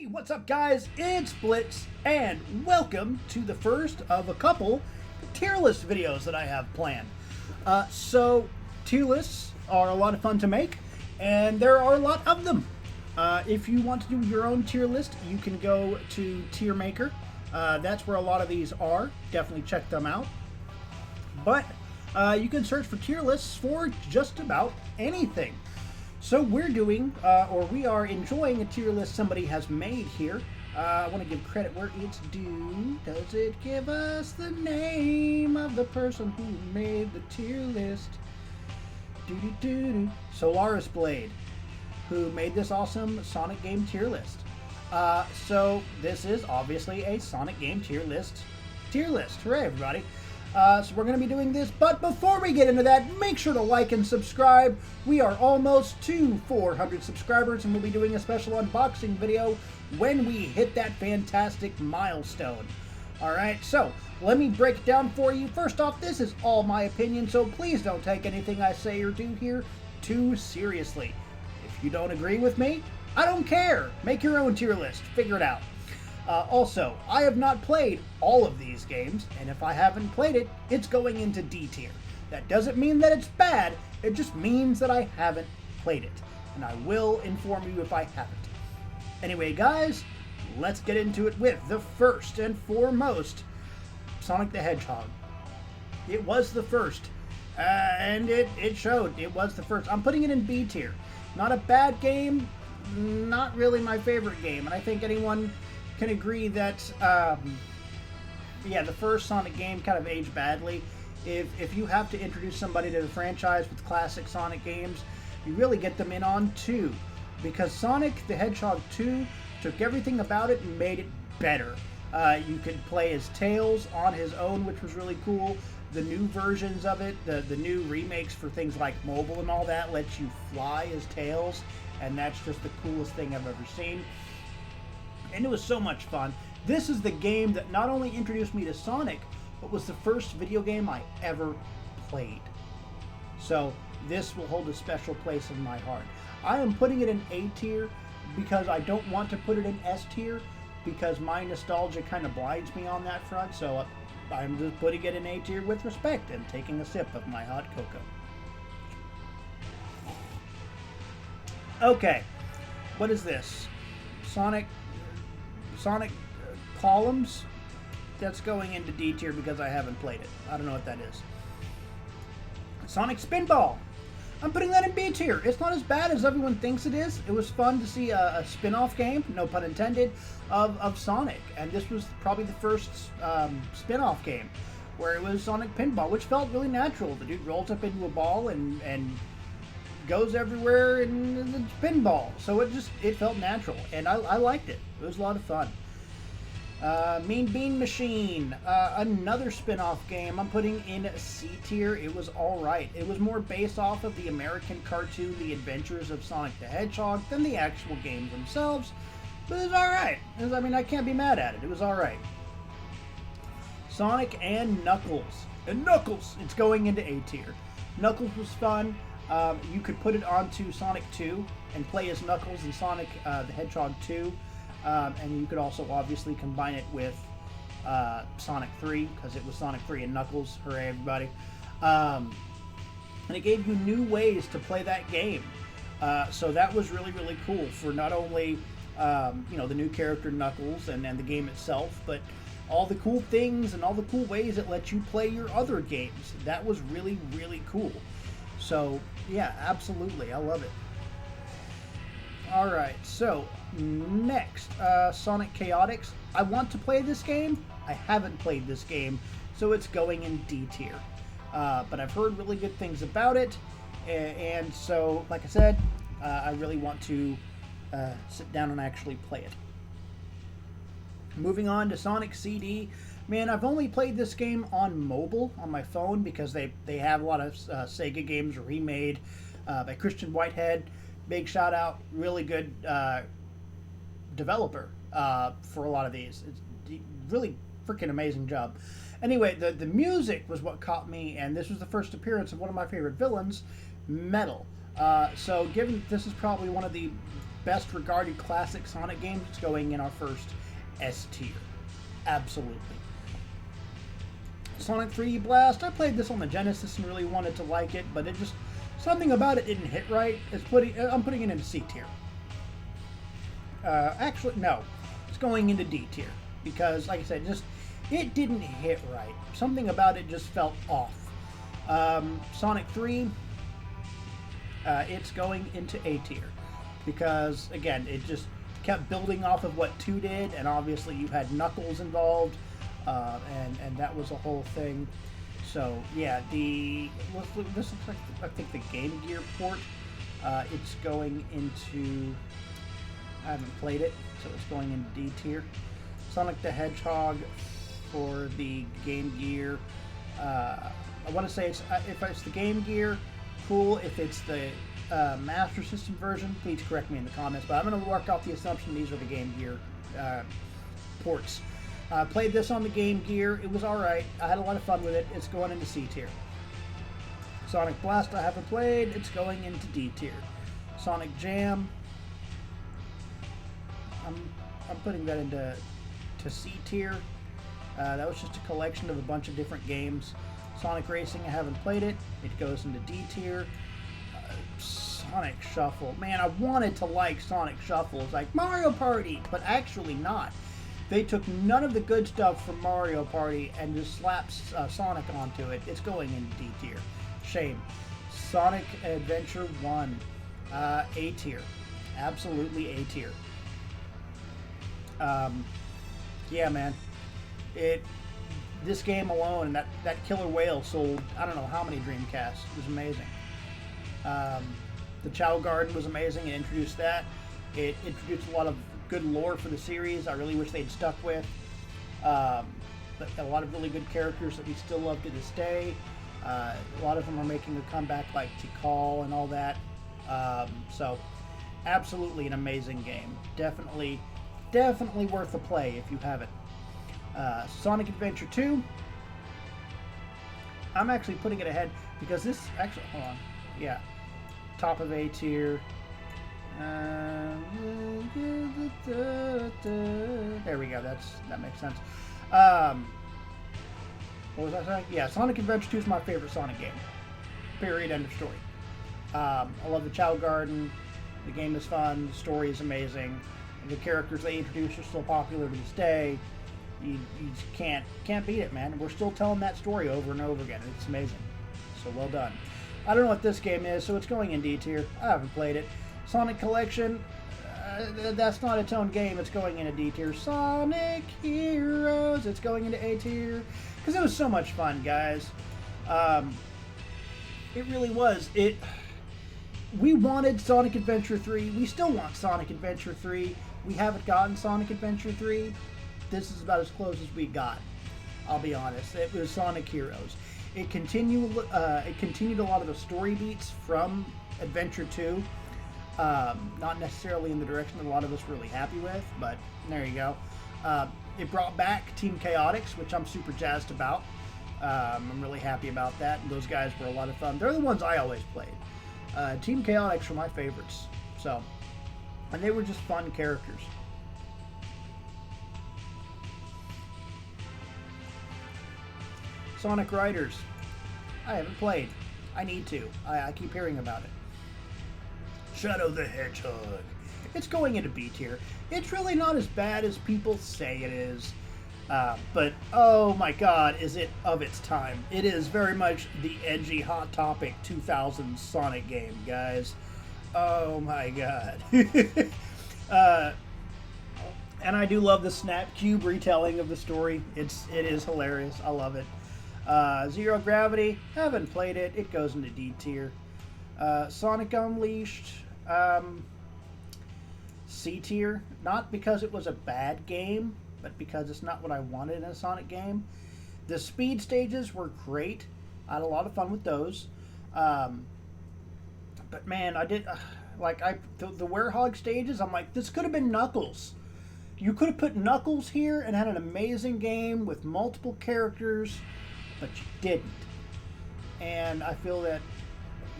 Hey, what's up guys? It's Blitz, and welcome to the first of a couple tier list videos that I have planned. So, tier lists are a lot of fun to make, and there are a lot of them. If you want to do your own tier list, you can go to Tier Maker. That's where a lot of these are. Definitely check them out. But you can search for tier lists for just about anything. So we're doing, or we are enjoying a tier list somebody has made here. I want to give credit where it's due. Does it give us the name of the person who made the tier list? Solaris Blade, who made this awesome Sonic game tier list. So this is obviously a Sonic game tier list. Hooray, everybody. So we're going to be doing this, but before we get into that, make sure to like and subscribe. We are almost to 400 subscribers, and we'll be doing a special unboxing video when we hit that fantastic milestone. Alright, so let me break it down for you. First off, this is all my opinion, so please don't take anything I say or do here too seriously. If you don't agree with me, I don't care. Make your own tier list. Figure it out. Also, I have not played all of these games, and if I haven't played it, it's going into D tier. That doesn't mean that it's bad, it just means that I haven't played it, and I will inform you if I haven't. Anyway, guys, let's get into it with the first and foremost, Sonic the Hedgehog. It was the first, and it showed. It was the first. I'm putting it in B tier. Not a bad game, not really my favorite game, and I think anyone can agree that, the first Sonic game kind of aged badly. If you have to introduce somebody to the franchise with classic Sonic games, you really get them in on 2. Because Sonic the Hedgehog 2 took everything about it and made it better. You could play as Tails on his own, which was really cool. The new versions of it, the new remakes for things like mobile and all that, lets you fly as Tails, and that's just the coolest thing I've ever seen. And it was so much fun. This is the game that not only introduced me to Sonic, but was the first video game I ever played. So this will hold a special place in my heart. I am putting it in A tier because I don't want to put it in S tier because my nostalgia kind of blinds me on that front. So I'm just putting it in A tier with respect and taking a sip of my hot cocoa. Okay, what is this? Sonic Columns? That's going into D tier because I haven't played it. I don't know what that is. Sonic Spinball. I'm putting that in B tier. It's not as bad as everyone thinks it is. It was fun to see a spin-off game, no pun intended, of Sonic. And this was probably the first spin-off game where it was Sonic Pinball, which felt really natural. The dude rolls up into a ball and goes everywhere and it's pinball. So it felt natural, and I liked it. It was a lot of fun. Mean Bean Machine, another spin-off game I'm putting in C tier. It was alright. It was more based off of the American cartoon The Adventures of Sonic the Hedgehog than the actual games themselves, but it was alright. I can't be mad at it. It was alright. Sonic and Knuckles. It's going into A tier. Knuckles was fun. You could put it onto Sonic 2 and play as Knuckles in Sonic the Hedgehog 2. And you could also obviously combine it with Sonic 3, because it was Sonic 3 and Knuckles. Hooray, everybody. And it gave you new ways to play that game. So that was really, really cool for not only the new character Knuckles and the game itself, but all the cool things and all the cool ways it lets you play your other games. That was really, really cool. So, yeah, absolutely. I love it. Alright, so next, Sonic Chaotix. I want to play this game. I haven't played this game, so it's going in D tier. But I've heard really good things about it, and so, like I said, I really want to sit down and actually play it. Moving on to Sonic CD. Man, I've only played this game on mobile, on my phone, because they have a lot of Sega games remade by Christian Whitehead. Big shout out, really good developer for a lot of these. It's really freaking amazing job. Anyway, the music was what caught me, and this was the first appearance of one of my favorite villains, Metal. So given this is probably one of the best regarded classic Sonic games. It's going in our first S tier. Absolutely. Sonic 3D Blast. I played this on the Genesis and really wanted to like it, but it just something about it didn't hit right. I'm putting it into C tier. Actually, no, it's going into D tier because, like I said, just it didn't hit right. Something about it just felt off. Sonic 3, it's going into A tier because, again, it just kept building off of what 2 did, and obviously you had Knuckles involved, and that was a whole thing. So yeah, this looks like I think the Game Gear port. It's going into. I haven't played it, so it's going into D tier. Sonic the Hedgehog for the Game Gear. I want to say if it's the Game Gear, cool. If it's the Master System version, please correct me in the comments. But I'm going to work off the assumption these are the Game Gear ports. Played this on the Game Gear. It was alright. I had a lot of fun with it. It's going into C tier. Sonic Blast I haven't played. It's going into D tier. Sonic Jam. I'm putting that into C tier. That was just a collection of a bunch of different games. Sonic Racing, I haven't played it. It goes into D tier. Sonic Shuffle. Man, I wanted to like Sonic Shuffle. It's like Mario Party, but actually not. They took none of the good stuff from Mario Party and just slapped Sonic onto it. It's going into D tier. Shame. Sonic Adventure 1. A tier. Absolutely A tier. Yeah, man. This game alone, that killer whale sold I don't know how many Dreamcasts. It was amazing. The Chow Garden was amazing. It introduced that. It introduced a lot of good lore for the series. I really wish they'd stuck with. But a lot of really good characters that we still love to this day. A lot of them are making a comeback, like Tikal and all that. So, absolutely an amazing game. Definitely worth a play if you haven't. Sonic Adventure 2. I'm actually putting it ahead because this actually, hold on, yeah, top of A tier. There we go. That makes sense. What was I saying? Yeah, Sonic Adventure 2 is my favorite Sonic game. Period. End of story. I love the Chow Garden. The game is fun. The story is amazing. The characters they introduce are still popular to this day. You just can't beat it, man. We're still telling that story over and over again. It's amazing. So well done. I don't know what this game is, so it's going in D tier. I haven't played it. Sonic Collection, that's not its own game. It's going into D tier. Sonic Heroes, it's going into A tier. Because it was so much fun, guys. It really was. We wanted Sonic Adventure 3. We still want Sonic Adventure 3. We haven't gotten Sonic Adventure 3. This is about as close as we got. I'll be honest. It was Sonic Heroes. It continued a lot of the story beats from Adventure 2. Not necessarily in the direction that a lot of us were really happy with, but there you go. It brought back Team Chaotix, which I'm super jazzed about. I'm really happy about that. Those guys were a lot of fun. They're the ones I always played. Team Chaotix were my favorites. So, and they were just fun characters. Sonic Riders. I haven't played. I need to. I keep hearing about it. Shadow the Hedgehog. It's going into B tier. It's really not as bad as people say it is. But, oh my god, is it of its time. It is very much the edgy Hot Topic 2000 Sonic game, guys. Oh my god. And I do love the Snap Cube retelling of the story. It is hilarious. I love it. Zero Gravity, haven't played it. It goes into D tier. Sonic Unleashed, C tier. Not because it was a bad game, but because it's not what I wanted in a Sonic game. The speed stages were great. I had a lot of fun with those. But man, I did the Werehog stages. I'm like, this could have been Knuckles. You could have put Knuckles here and had an amazing game with multiple characters, but you didn't. And I feel that,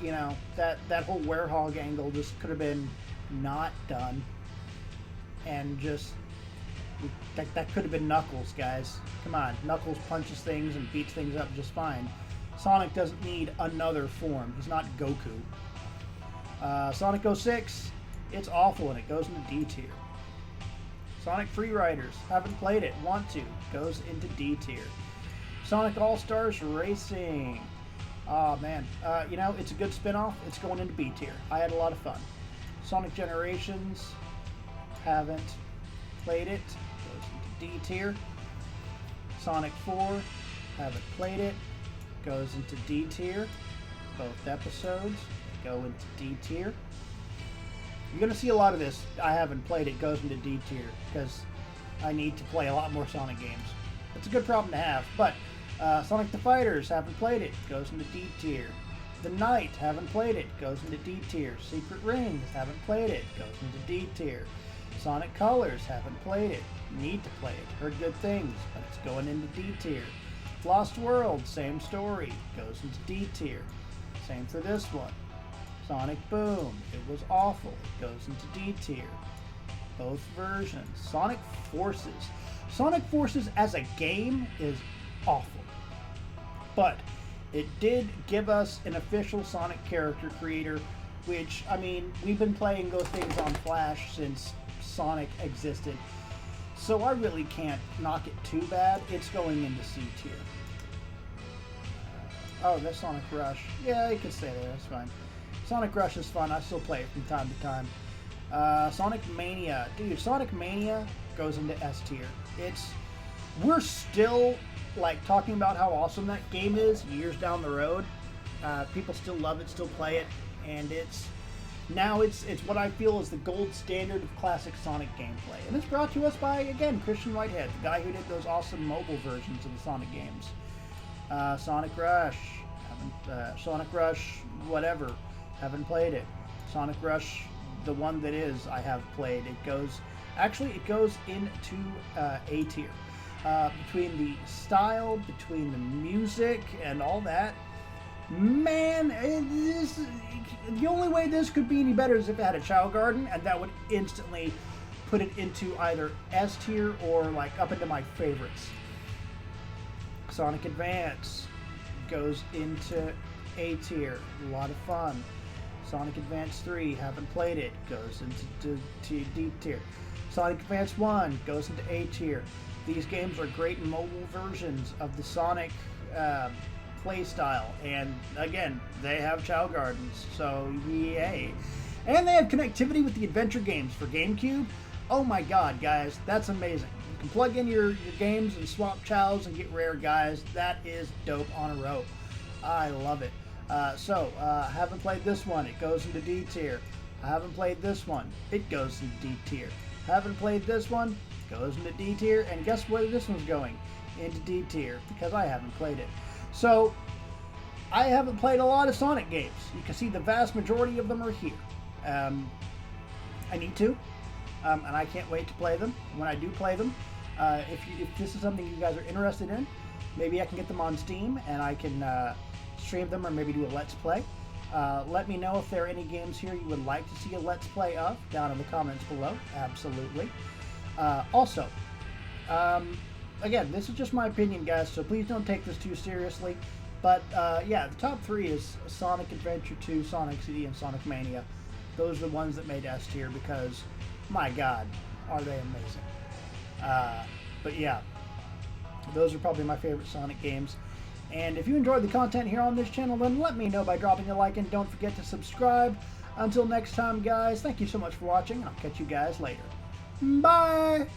you know, that whole Werehog angle just could have been not done. And just, that could have been Knuckles, guys. Come on, Knuckles punches things and beats things up just fine. Sonic doesn't need another form. He's not Goku. Sonic 06, it's awful and it goes into D tier. Sonic Free Riders, haven't played it, want to, goes into D tier. Sonic All-Stars Racing. Oh man, you know, it's a good spin-off. It's going into B tier. I had a lot of fun. Sonic Generations, haven't played it, goes into D tier. Sonic 4, haven't played it, goes into D tier. Both episodes go into D tier. You're going to see a lot of this. I haven't played it, goes into D tier, because I need to play a lot more Sonic games. It's a good problem to have, but Sonic the Fighters, haven't played it, goes into D tier. The Knight, haven't played it, goes into D tier. Secret Rings, haven't played it, goes into D tier. Sonic Colors, haven't played it, need to play it, heard good things, but it's going into D tier. Lost World, same story, goes into D tier. Same for this one. Sonic Boom, it was awful, it goes into D tier. Both versions. Sonic Forces. Sonic Forces as a game is awful. But it did give us an official Sonic character creator, which, I mean, we've been playing those things on Flash since Sonic existed. So I really can't knock it too bad. It's going into C tier. Oh, that's Sonic Rush. Yeah, you can stay there, that's fine. Sonic Rush is fun. I still play it from time to time. Sonic Mania. Dude, Sonic Mania goes into S tier. We're still, like, talking about how awesome that game is years down the road. People still love it, still play it, and it's what I feel is the gold standard of classic Sonic gameplay. And it's brought to us by, again, Christian Whitehead, the guy who did those awesome mobile versions of the Sonic games. Sonic Rush, Sonic Rush, whatever, haven't played it. Sonic Rush, the one that is, I have played. It goes into A tier. Between the style, between the music, and all that, man, the only way this could be any better is if it had a Chow Garden, and that would instantly put it into either S tier or like up into my favorites. Sonic Advance goes into A tier, a lot of fun. Sonic Advance 3, haven't played it, goes into D tier. Sonic Advance 1 goes into A tier. These games are great mobile versions of the Sonic playstyle, and again, they have Chow Gardens, so yay. And they have connectivity with the adventure games for GameCube. Oh my god, guys, that's amazing. You can plug in your games and swap chows and get rare guys. That is dope on a rope. I love it. Haven't played this one, it goes into D tier. I haven't played this one, it goes into D tier. Haven't played this one, goes into D tier, and guess where this one's going? Into D tier, because I haven't played it. So, I haven't played a lot of Sonic games. You can see the vast majority of them are here. I need to, and I can't wait to play them. When I do play them, if this is something you guys are interested in, maybe I can get them on Steam, and I can stream them, or maybe do a Let's Play. Let me know if there are any games here you would like to see a Let's Play of down in the comments below. Absolutely. Also, again, this is just my opinion, guys, so please don't take this too seriously. But, yeah, the top 3 is Sonic Adventure 2, Sonic CD, and Sonic Mania. Those are the ones that made S tier because, my god, are they amazing. But, yeah, those are probably my favorite Sonic games. And if you enjoyed the content here on this channel, then let me know by dropping a like, and don't forget to subscribe. Until next time, guys, thank you so much for watching, and I'll catch you guys later. Bye!